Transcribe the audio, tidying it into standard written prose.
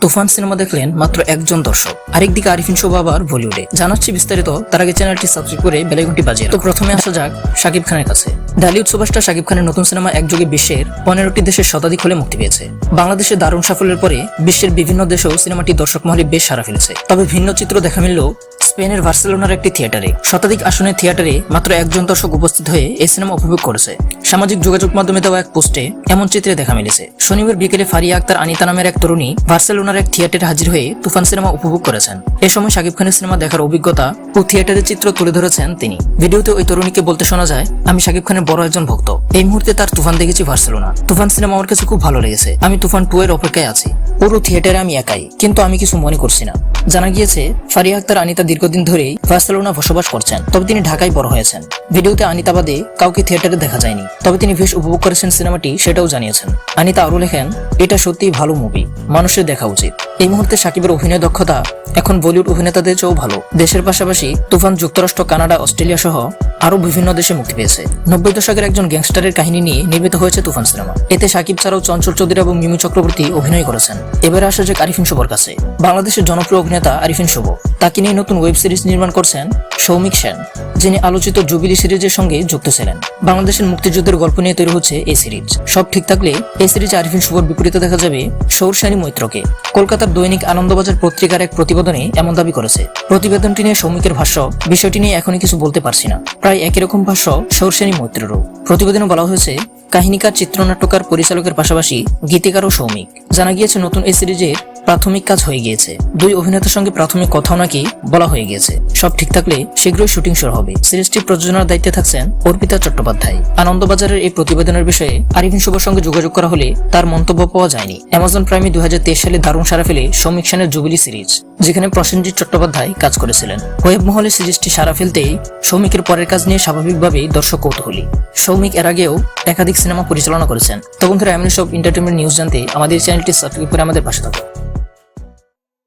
তুফান cinema দেখলেন মাত্র একজন দর্শক। আরেকদিকে আরিফিন শুভ আবার বলিউডে। জানাচ্ছি বিস্তারিত, তার আগে চ্যানেলটি সাবস্ক্রাইব করে বেল আইকনটি বাজিয়ে। তো প্রথমে আসা যাক শাকিব খানের কাছে। ঢালিউড সুপারস্টার শাকিব খানের নতুন সিনেমা একযোগে বিশ্বের 15টি দেশের শতাধিক হলে মুক্তি পেয়েছে। বাংলাদেশে দারুণ সাফল্যের পরে বিশ্বের বিভিন্ন দেশেও সিনেমাটি দর্শক মহলে বেশ সাড়া ফেলেছে। তবে ভিন্ন চিত্র দেখা মিলল স্পেনের বার্সেলোনার একটি থিয়েটারে। শতাধিক আসনের থিয়েটারে মাত্র একজন দর্শক উপস্থিত হয়ে এই সিনেমা উপভোগ করেছে। সামাজিক যোগাযোগ মাধ্যমে দেওয়া এক পোস্টে এমন চিত্রে দেখা মিলেছে। শনিবার বিকেলে ফারিয়া আক্তার আনিতা নামের এক তরুণী বার্সেলোনার এক থিয়েটারে হাজির হয়ে তুফান সিনেমা উপভোগ করেছেন। এ সময় শাকিব খানের সিনেমা দেখার অভিজ্ঞতা ও থিয়েটারের চিত্র তুলে ধরেছেন তিনি। ভিডিওতে ওই তরুণীকে বলতে শোনা যায়, আমি শাকিব খানের বড় একজন ভক্ত। এই মুহূর্তে তার তুফান দেখেছি বার্সেলোনা। তুফান সিনেমা আমার কাছে খুব ভালো লেগেছে। আমি তুফান 2 এর অপেক্ষায় আছি। পুরো থিয়েটারে আমি একাই, কিন্তু আমি কিছু মনে করছি না। জানা গিয়েছে ফারিয়া আক্তার আনিতা দীর্ঘদিন ধরেই বার্সেলোনা বসবাস করছেন, তবে তিনি ঢাকায় বড় হয়েছেন। ভিডিওতে আনিতা বাদে কাউকে থিয়েটারে দেখা যায়নি, তবে তিনি বেশ উপভোগ করেছেন সিনেমাটি, সেটাও জানিয়েছেন। আনিতা আরো লেখেন, এটা সত্যিই ভালো মুভি, মানুষের দেখা উচিত। এই মুহূর্তে শাকিবের অভিনয় দক্ষতা এখন বলিউড অভিনেতাদের চেয়েও ভালো। দেশের পাশাপাশি তুফান যুক্তরাষ্ট্র, কানাডা, অস্ট্রেলিয়া সহ আরো বিভিন্ন দেশে মুক্তি পেয়েছে। 90 দশকের একজন গ্যাংস্টারের কাহিনী নিয়ে নির্মিত হয়েছে তুফান সিনেমা। এতে শাকিব ছাড়াও চঞ্চল চৌধুরী এবং মিমি চক্রবর্তী অভিনয় করেছেন। এবারে আসা যাক আরিফিন শুভর কাছে। বাংলাদেশের জনপ্রিয় অভিনেতা আরিফিন শুভ, তাকে নিয়ে নতুন ওয়েব সিরিজ নির্মাণ করছেন সৌমিক সেন, যিনি আলোচিত জুবিলি সিরিজের সঙ্গে যুক্ত ছিলেন। বাংলাদেশের মুক্তিযুদ্ধের গল্প নিয়ে তৈরি হচ্ছে এই সিরিজ। সব ঠিক থাকলে এই সিরিজে আরিফিন শুভর বিপরীতে দেখা যাবে সৌরসানী মৈত্রকে। কলকাতার দৈনিক আনন্দবাজার পত্রিকার এক প্রতিবেদনে এমন দাবি করেছে। প্রতিবেদনটি নিয়ে সৌমিকের ভাষ্য, বিষয়টি নিয়ে এখনই কিছু বলতে পারছি না। প্রায় একই রকম ভাষ্য সৌরসানী মৈত্রেরও। প্রতিবেদনে বলা হয়েছে, কাহিনীকার, চিত্রনাট্যকার, পরিচালকের পাশাপাশি গীতিকারও সৌমিক। জানা গিয়েছে নতুন এই সিরিজের প্রাথমিক কাজ হয়ে গিয়েছে। 2 অভিনেতার সঙ্গে প্রাথমিক কথাও নাকি বলা হয়ে গিয়েছে। সব ঠিক থাকলে শীঘ্রই শুটিং শুরু হবে। সিরিজটি প্রযোজনার দায়িত্বে থাকছেন অর্পিতা চট্টোপাধ্যায়। আনন্দবাজারের এই প্রতিবেদনের বিষয়ে আরিফিন শুভর সঙ্গে যোগাযোগ করা হলে তার মন্তব্য পাওয়া যায়নি। অ্যামাজন প্রাইমে 2023 সালে দারুণ সাড়া ফেলে সৌমিক সেনের জুবিলি সিরিজ, যেখানে প্রসেনজিৎ চট্টোপাধ্যায় কাজ করেছিলেন। ওয়েব মহলে সিরিজটি সাড়া ফেলতেই সৌমিকের পরের কাজ নিয়ে স্বাভাবিকভাবেই দর্শক কৌতূহলী। সৌমিক এর আগেও একাধিক সিনেমা পরিচালনা করেছেন। তো বন্ধুরা, এমন সব এন্টারটেইনমেন্ট নিউজ জানতে আমাদের চ্যানেলটি সাবস্ক্রাইব করে আমাদের পাশে থাকুন।